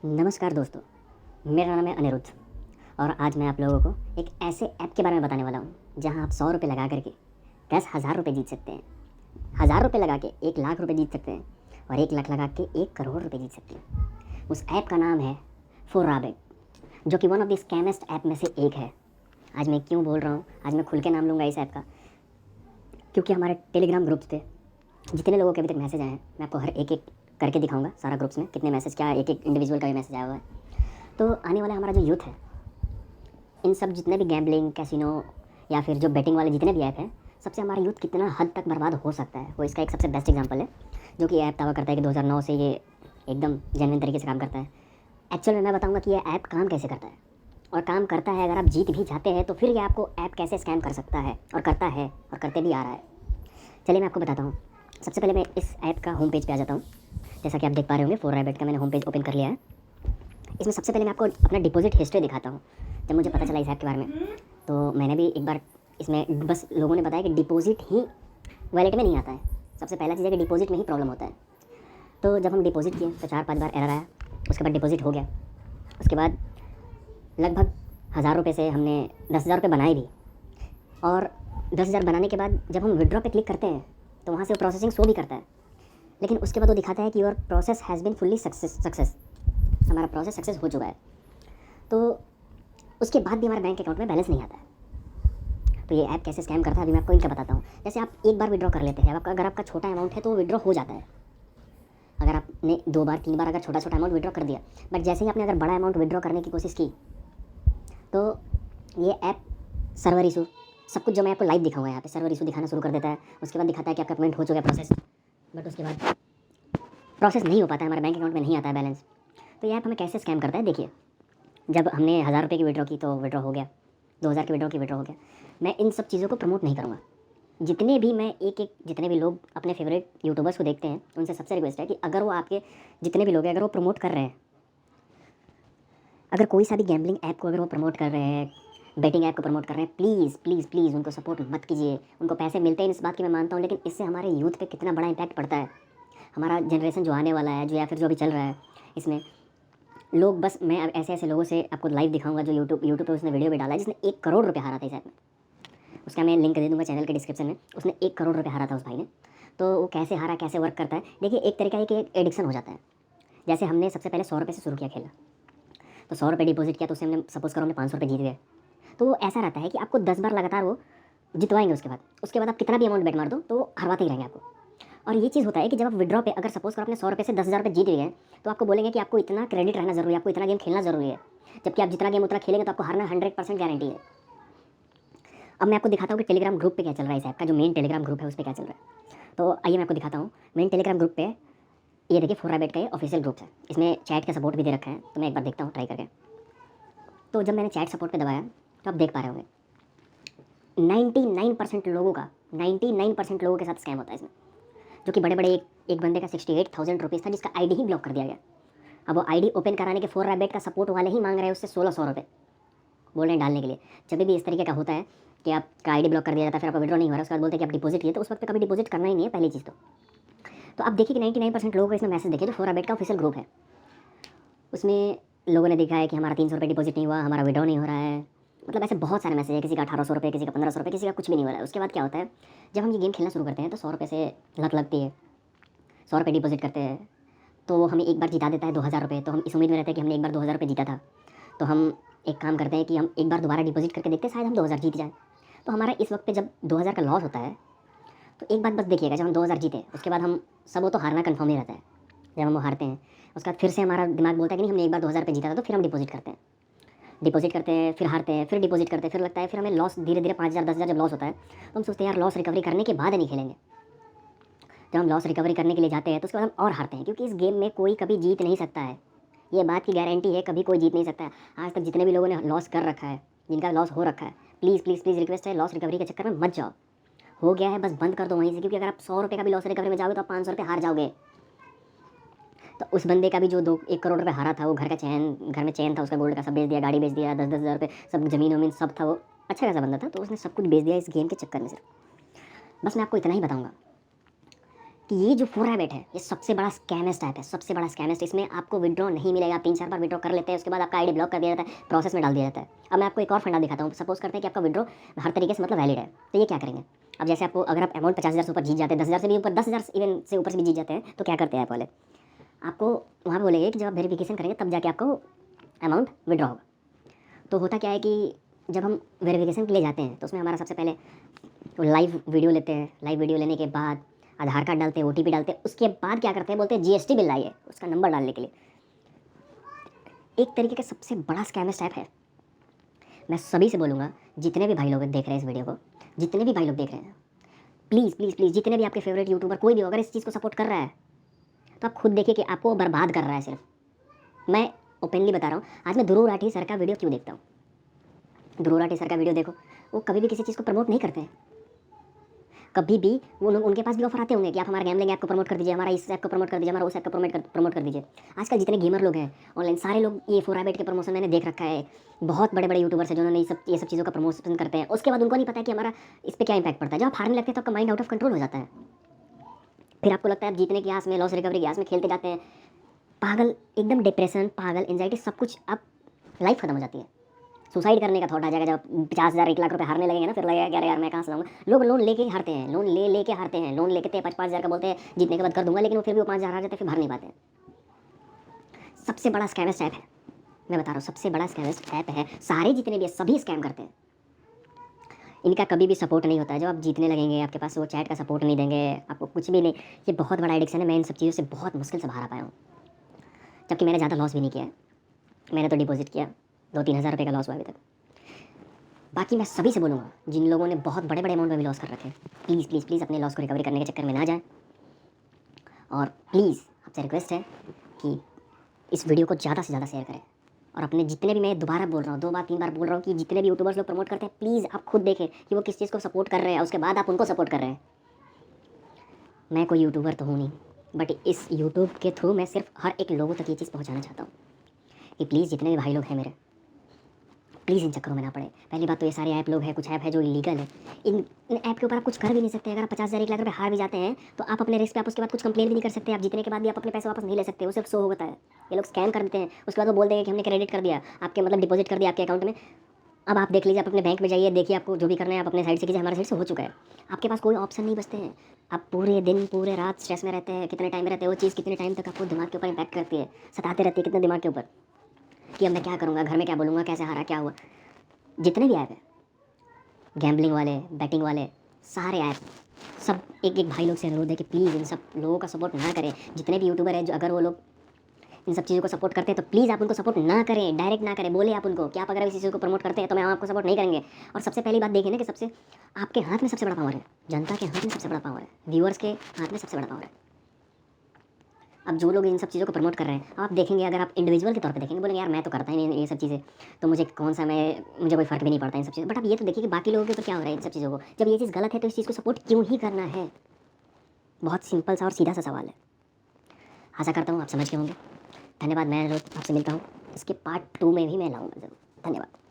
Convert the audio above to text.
नमस्कार दोस्तों, मेरा नाम है अनिरुद्ध और आज मैं आप लोगों को एक ऐसे ऐप के बारे में बताने वाला हूँ जहाँ आप 100 रुपये लगा करके 10,000 रुपये जीत सकते हैं। 1,000 रुपये लगा के 1,00,000 रुपये जीत सकते हैं और 1,00,000 लगा के 1 करोड़ रुपये जीत सकते हैं। उस ऐप का नाम है फोराबेट, जो कि वन ऑफ द स्कैमेस्ट ऐप में से एक है। आज मैं क्यों बोल रहा हूँ, आज मैं खुल के नाम लूँगा इस ऐप का, क्योंकि हमारे टेलीग्राम ग्रुप्स पे जितने लोगों के अभी तक मैसेज आए हैं, मैं आपको हर एक एक करके दिखाऊंगा सारा ग्रुप्स में कितने मैसेज, क्या एक एक इंडिविजुअल का भी मैसेज आया हुआ है। तो आने वाला हमारा जो यूथ है, इन सब जितने भी गैम्बलिंग, कैसीनो या फिर जो बेटिंग वाले जितने भी ऐप हैं, सबसे हमारा यूथ कितना हद तक बर्बाद हो सकता है, वो इसका एक सबसे बेस्ट एग्जांपल है। जो कि ऐप दावा करता है कि 2009 से ये एकदम जेन्युइन तरीके से काम करता है। एक्चुअल में मैं बताऊंगा कि ये ऐप काम कैसे करता है, और काम करता है। अगर आप जीत भी जाते हैं तो फिर ये आपको ऐप कैसे स्कैम कर सकता है, और करता है और करते भी आ रहा है। चलिए मैं आपको बताता हूँ। सबसे पहले मैं इस ऐप का होम पेज पे आ जाता हूँ। जैसा कि आप देख पा रहे होंगे, फोराबेट का मैंने होम पेज ओपन कर लिया है। इसमें सबसे पहले मैं आपको अपना डिपॉजिट हिस्ट्री दिखाता हूँ। जब मुझे पता चला इस ऐप के बारे में, तो मैंने भी एक बार इसमें, बस लोगों ने बताया कि डिपॉजिट ही वॉलेट में नहीं आता है। सबसे पहला चीज़ है कि डिपॉजिट में ही प्रॉब्लम होता है। तो जब हम डिपॉजिट किए तो 4-5 बार एरर आया। उसके बाद डिपॉजिट हो गया। उसके बाद लगभग 1,000 रुपये से हमने 10,000 रुपये बनाए भी। और 10,000 बनाने के बाद जब हम विड्रॉ पे क्लिक करते हैं तो वहाँ से वो प्रोसेसिंग शो भी करता है, लेकिन उसके बाद वो दिखाता है कि your process has been fully success, हमारा प्रोसेस सक्सेस हो चुका है। तो उसके बाद भी हमारे बैंक अकाउंट में बैलेंस नहीं आता है। तो ये ऐप कैसे स्कैम करता है, अभी मैं आपको इनका बताता हूँ। जैसे आप एक बार विड्रॉ कर लेते हैं, अगर आपका छोटा अमाउंट है तो वो विड्रॉ हो जाता है। अगर आपने 2 बार 3 बार अगर छोटा छोटा अमाउंट विड्रॉ कर दिया, बट जैसे ही आपने अगर बड़ा अमाउंट विड्रॉ करने की कोशिश की, तो ये ऐप सर्वर इशू, सब कुछ जो मैं आपको लाइव दिखाऊंगा यहाँ पे, सर्वर इशू दिखाना शुरू कर देता है। उसके बाद दिखाता है कि आपका पेमेंट हो चुका है प्रोसेस, बट उसके बाद प्रोसेस नहीं हो पाता है, हमारे बैंक अकाउंट में नहीं आता है बैलेंस। तो ये ऐप हमें कैसे स्कैम करता है, देखिए। जब हमने 1,000 रुपये की विड्रॉ की तो विड्रॉ हो गया, 2,000 की विड्रॉ हो गया। मैं इन सब चीज़ों को प्रमोट नहीं करूँगा। जितने भी लोग अपने फेवरेट यूट्यूबर्स को देखते हैं, उनसे सबसे रिक्वेस्ट है कि अगर वो आपके जितने भी लोग हैं, अगर वो प्रमोट कर रहे हैं, अगर कोई सा भी गैम्बलिंग ऐप को अगर वो प्रमोट कर रहे हैं, बेटिंग ऐप को प्रमोट कर रहे हैं, प्लीज़ प्लीज़ प्लीज़ उनको सपोर्ट मत कीजिए। उनको पैसे मिलते हैं इस बात की मैं मानता हूँ, लेकिन इससे हमारे यूथ पे कितना बड़ा इम्पैक्ट पड़ता है। हमारा जनरेशन जो आने वाला है, जो या फिर जो अभी चल रहा है, इसमें लोग, बस मैं अब ऐसे ऐसे लोगों से आपको लाइव दिखाऊंगा जो यूट्यूब पे उसने वीडियो भी डाला है, जिसने 1 करोड़ रुपये हारा था इस ऐप में। उसका मैं लिंक दे दूंगा चैनल के डिस्क्रिप्शन में। उसने 1 करोड़ रुपये हारा था उस भाई ने। तो वो कैसे हारा, कैसे वर्क करता है, देखिए। एक तरीका है कि एक एडिक्शन हो जाता है। जैसे हमने सबसे पहले 100 रुपये से शुरू किया खेलना, तो 100 रुपये डिपॉजिट किया, तो उससे हमने सपोज़ करो हमने 500 रुपये जीत गए। तो वो ऐसा रहता है कि आपको 10 बार लगातार वो जितवाएंगे। उसके बाद आप कितना भी अमाउंट बेट मार दो तो हरवाते ही रहेंगे आपको। और ये चीज़ होता है कि जब आप विड्रॉ पे, अगर सपोज़ करो आपने 100 रुपये से 10,000 रुपये जीत गए, तो आपको बोलेंगे कि आपको इतना क्रेडिट रहना ज़रूरी है, आपको इतना गेम खेलना ज़रूरी है। जबकि आप जितना गेम उतना खेलेंगे तो आपको हारना 100% गारंटी है। अब मैं आपको दिखाता हूँ कि टेलीग्राम ग्रुप पे क्या चल रहा है। इस ऐप का जो मेन टेलीग्राम ग्रुप है उस पर क्या चल रहा है, तो आइए मैं आपको दिखाता हूँ। मेन टेलीग्राम ग्रुप पे ये देखिए, फोराबेट का ये ऑफिशियल ग्रुप है। इसमें चैट का सपोर्ट भी दे रखा है, तो मैं एक बार देखता हूँ ट्राई करके। तो जब मैंने चैट सपोर्ट पे दबाया तो आप देख पा रहे होंगे 99% लोगों का, 99% लोगों के साथ स्कैम होता है इसमें। जो कि बड़े बड़े, एक बंदे का 68,000 रुपीज़ था, जिसका आईडी ही ब्लॉक कर दिया गया। अब वो आईडी ओपन कराने के फोराबेट का सपोर्ट वाले ही मांग रहे हैं उससे 1,600 रुपये, बोल रहे हैं डालने के लिए। जब भी इस तरीके का होता है कि आपका आईडी ब्लॉक कर दिया जाता है, फिर आपका विड्रॉ नहीं हो रहा, उसके बाद बोलते हैं कि आप डिपॉजिट किए, तो उस वक्त कभी डिपॉजिट करना ही नहीं है पहली चीज़ तो आप देखिए कि 99% लोगों को इसमें मैसेज देखिए। जो फोराबेट का ऑफिशियल ग्रुप है, उसमें लोगों ने देखा है कि हमारा 300 रुपये डिपॉजिट नहीं हुआ, हमारा विड्रॉ नहीं हो रहा है। मतलब ऐसे बहुत सारे मैसेज है। किसी का 1,800 रुपये, किसी का 1,500 रुपये, किसी का कुछ भी नहीं हो रहा है। उसके बाद क्या होता है, जब हम ये गेम खेलना शुरू करते हैं तो 100 रुपये से लत लगती है। 100 रुपये डिपॉजिट करते हैं तो वो हमें एक बार जिता देता है 2,000 रुपये। तो हम इस उम्मीद में रहते हैं कि हमने एक बार 2,000 रुपये जीता था, तो हम एक काम करते हैं कि हम एक बार दोबारा डिपॉजिट करके देखते हैं, शायद हम 2,000 जीत जाए। तो हमारा इस वक्त पे जब 2,000 का लॉस होता है, तो एक बात बस देखिएगा, जब हम 2,000 जीते उसके बाद हम सब, वो तो हारना कन्फर्म ही रहता है। जब हम वो हारते हैं, उसके बाद फिर से हमारा दिमाग बोलता है कि नहीं, हमने एक बार 2,000 रुपये जीता था, तो फिर हम डिपॉजिट करते हैं, फिर हारते हैं, फिर डिपॉजिट करते हैं, फिर लगता है, फिर हमें लॉस धीरे धीरे 5,000 10,000 जब लॉस होता है, तो हम सोचते हैं यार लॉस रिकवरी करने के बाद नहीं खेलेंगे। जब हम लॉस रिकवरी करने के लिए जाते हैं तो उसके बाद हम और हारते हैं, क्योंकि इस गेम में कोई कभी जीत नहीं सकता है। ये बात की गारंटी है, कभी कोई जीत नहीं सकता है। आज तक जितने भी लोगों ने लॉस कर रखा है, जिनका लॉस हो रखा है, प्लीज़ प्लीज़ प्लीज़ रिक्वेस्ट है, लॉस रिकवरी के चक्कर में मत जाओ। हो गया है, बस बंद कर दो वहीं से, क्योंकि अगर आप 100 रुपये का भी लॉस रिकवरी में जाओगे तो आप 500 रुपये हार जाओगे। तो उस बंदे का भी जो 1 करोड़ रुपये हारा था, वो घर में चैन था उसका, गोल्ड का सब बेच दिया, गाड़ी बेच दिया, 10-10 हज़ार रुपये, सब ज़मीन वमीन सब था। वो अच्छा खासा बंदा था, तो उसने सब कुछ बेच दिया इस गेम के चक्कर में। सिर्फ बस मैं आपको इतना ही बताऊँगा कि ये जो फोरहैबिट है ये सबसे बड़ा स्कैमेस्ट ऐप है, सबसे बड़ा स्कैमेस्ट। इसमें आपको विड्रॉ नहीं मिलेगा, आप 3-4 बार विड्रॉ कर लेते हैं, उसके बाद आपका आईडी ब्लॉक कर दिया जाता है, प्रोसेस में डाल दिया जाता है। अब मैं आपको एक और फंडा दिखाता हूँ। सपोज करते हैं कि आपका विड्रॉ हर तरीके से मतलब वैलिड है, तो ये क्या करेंगे। अब जैसे आपको अगर आप अमाउंट 50,000 से ऊपर जीत जाते हैं, 10,000 से भी ऊपर, 10,000 इवन से ऊपर से भी जीत जाते हैं, तो क्या करते हैं आप वाले, आपको वहाँ पर बोलेंगे कि जब आप वेरिफिकेशन करेंगे तब जाके आपको अमाउंट विड्रॉ होगा। तो होता क्या है कि जब हम वेरिफिकेशन के लिए जाते हैं तो उसमें हमारा सबसे पहले लाइव वीडियो लेते हैं, लाइव वीडियो लेने के बाद आधार कार्ड डालते हैं, ओटीपी डालते हैं, उसके बाद क्या करते हैं, बोलते हैं जीएसटी बिल लाइए उसका नंबर डालने के लिए। एक तरीके का सबसे बड़ा स्कैमस्ट ऐप है। मैं सभी से बोलूँगा, जितने भी भाई लोग देख रहे हैं इस वीडियो को, जितने भी भाई लोग देख रहे हैं, प्लीज़ प्लीज़ प्लीज़, जितने भी आपके फेवरेट यूट्यूबर कोई भी हो, अगर इस चीज़ को सपोर्ट कर रहा है तो आप खुद देखिए कि आपको बर्बाद कर रहा है। सिर्फ मैं ओपनली बता रहा हूँ, आज मैं ध्रुव राठी सर का वीडियो क्यों देखता हूँ। ध्रुव राठी सर का वीडियो देखो, वो कभी भी किसी चीज़ को प्रमोट नहीं करते हैं। कभी भी वो लोग, उनके पास भी ऑफर आते होंगे कि आप हमारा गैमलिंग ऐप को प्रमोट कर दीजिए, हमारा इस ऐप को प्रमोट कर दीजिए, हमारा उस ऐप को प्रमोट कर दीजिए। आजकल जितने गेमर लोग हैं ऑनलाइन, सारे लोग ये फोरहैबिट के प्रमोशन मैंने देख रखा है। बहुत बड़े बड़े यूट्यूबर्स हैं जिन्होंने ये सब चीज़ों का प्रमोशन करते हैं, उसके बाद उनको नहीं पता है कि हमारा इस पर क्या इंपैक्ट पड़ता है। जब आप हारने लगते हैं तो आपका माइंड आउट ऑफ कंट्रोल हो जाता है। फिर आपको लगता है आप जीतने की आस में, लॉस रिकवरी की आस में खेलते जाते हैं। पागल, एकदम डिप्रेशन, पागल, एंजाइटी, सब कुछ, अब लाइफ खत्म हो जाती है। सुसाइड करने का थॉट आ जाएगा जब 50,000 1 लाख रुपए हारने लगेंगे ना, फिर लगेगा कि अरे यार मैं कहाँ से लाऊंगा। लोग लोन लेके ही हारते हैं, लोन लेके हारते हैं, लोन लेके 5,000 का बोलते हैं जीतने के बाद कर दूंगा, लेकिन वो फिर भी वो 5,000 हार जाते हैं, फिर भर नहीं पाते हैं। सबसे बड़ा स्कैमस्ट ऐप है, मैं बता रहा हूँ, सबसे बड़ा स्कैमस्ट ऐप है। सारे जितने भी सभी स्कैम करते हैं। इनका कभी भी सपोर्ट नहीं होता है। जब आप जीतने लगेंगे आपके पास वो चैट का सपोर्ट नहीं देंगे, आपको कुछ भी नहीं। ये बहुत बड़ा एडिक्शन है। मैं इन सब चीज़ों से बहुत मुश्किल से बाहर आ पाया हूँ, जबकि मैंने ज़्यादा लॉस भी नहीं किया है। मैंने तो डिपॉजिट किया, 2-3 हज़ार रुपये का लॉस हुआ अभी तक। बाकी मैं सभी से बोलूँगा, जिन लोगों ने बहुत बड़े बड़े अमाउंट में भी लॉस कर रखे हैं, प्लीज़ प्लीज़ प्लीज़ अपने लॉस को रिकवरी करने के चक्कर में ना जाएं। और प्लीज़ आपसे रिक्वेस्ट है कि इस वीडियो को ज़्यादा से ज़्यादा शेयर करें। और अपने जितने भी, मैं दोबारा बोल रहा हूँ, 2 बार 3 बार बोल रहा हूँ, कि जितने भी यूट्यूबर्स लोग प्रमोट करते हैं, प्लीज़ आप खुद देखें कि वो किस चीज़ को सपोर्ट कर रहे हैं, उसके बाद आप उनको सपोर्ट कर रहे हैं। मैं कोई यूट्यूबर तो हूँ नहीं, बट इस यूट्यूब के थ्रू मैं सिर्फ हर एक लोगों तक ये चीज़ पहुँचाना चाहता हूँ कि प्लीज़ जितने भी भाई लोग हैं मेरे, प्लीज़ इन चक्करों में ना पड़े। पहली बात तो ये सारे ऐप लोग हैं, कुछ ऐप है जो इलीगल है। इन ऐप के ऊपर आप कुछ कर भी नहीं सकते। अगर आप 50,000 1 लाख रुपए हार भी जाते हैं तो आप अपने रिस्क पे आप उसके बाद कुछ कंप्लेन भी नहीं कर सकते। आप जीतने के बाद भी आप अपने पैसे वापस नहीं ले सकते, वो सिर्फ शो होता है। ये लोग स्कैम कर देते हैं, उसके बाद वो बोल देंगे कि हमने क्रेडिट कर दिया आपके, मतलब डिपॉजिट कर दिया आपके अकाउंट में। अब आप देख लीजिए, आप अपने बैंक में जाइए, देखिए आपको जो भी करना है आप अपने साइड से कीजिए, हमारे साइड से हो चुका है। आपके पास कोई ऑप्शन नहीं बचते हैं। आप पूरे दिन पूरे रात स्ट्रेस में रहते हैं। कितने टाइम में रहते हैं, वो चीज़ कितने टाइम तक आपको दिमाग के ऊपर इंपैक्ट करती है, सताते रहती है कितने दिमाग के ऊपर, कि अब मैं क्या करूँगा, घर में क्या बोलूँगा, कैसे हारा, क्या हुआ। जितने भी ऐप हैं, गैम्बलिंग वाले, बैटिंग वाले, सारे ऐप, सब एक एक भाई लोग से अनुरोध है कि प्लीज़ इन सब लोगों का सपोर्ट ना करें। जितने भी यूट्यूबर हैं, जो अगर वो लोग इन सब चीज़ों को सपोर्ट करते हैं तो प्लीज़ आप उनको सपोर्ट ना करें, डायरेक्ट ना करें। बोले आप उनको कि आप अगर इस चीज़ को प्रमोट करते हैं तो मैं आपको सपोर्ट नहीं करेंगे। और सबसे पहली बात देखिए ना कि सबसे आपके हाथ में सबसे बड़ा पावर है, जनता के हाथ में सबसे बड़ा पावर है, व्यूअर्स के हाथ में सबसे बड़ा पावर है। अब जो लोग इन सब चीज़ों को प्रमोट कर रहे हैं, आप देखेंगे, अगर आप इंडिविजुअल के तौर पे देखेंगे, बोलेंगे यार मैं तो करता ही नहीं ये सब चीज़ें, तो मुझे कौन सा, मुझे कोई फ़र्क भी नहीं पड़ता इन सब चीज़ों। बट आप ये तो देखिए कि बाकी लोगों के ऊपर क्या हो रहा है इन सब चीज़ों को। जब ये चीज़ गलत है तो इस चीज़ को सपोर्ट क्यों ही करना है। बहुत सिंपल सा और सीधा सा सवाल है। आशा करता हूँ आप समझ गए होंगे। धन्यवाद। मैं आपसे मिलता हूँ, इसके पार्ट 2 में भी मैं लाऊँगा ज़रूर। धन्यवाद।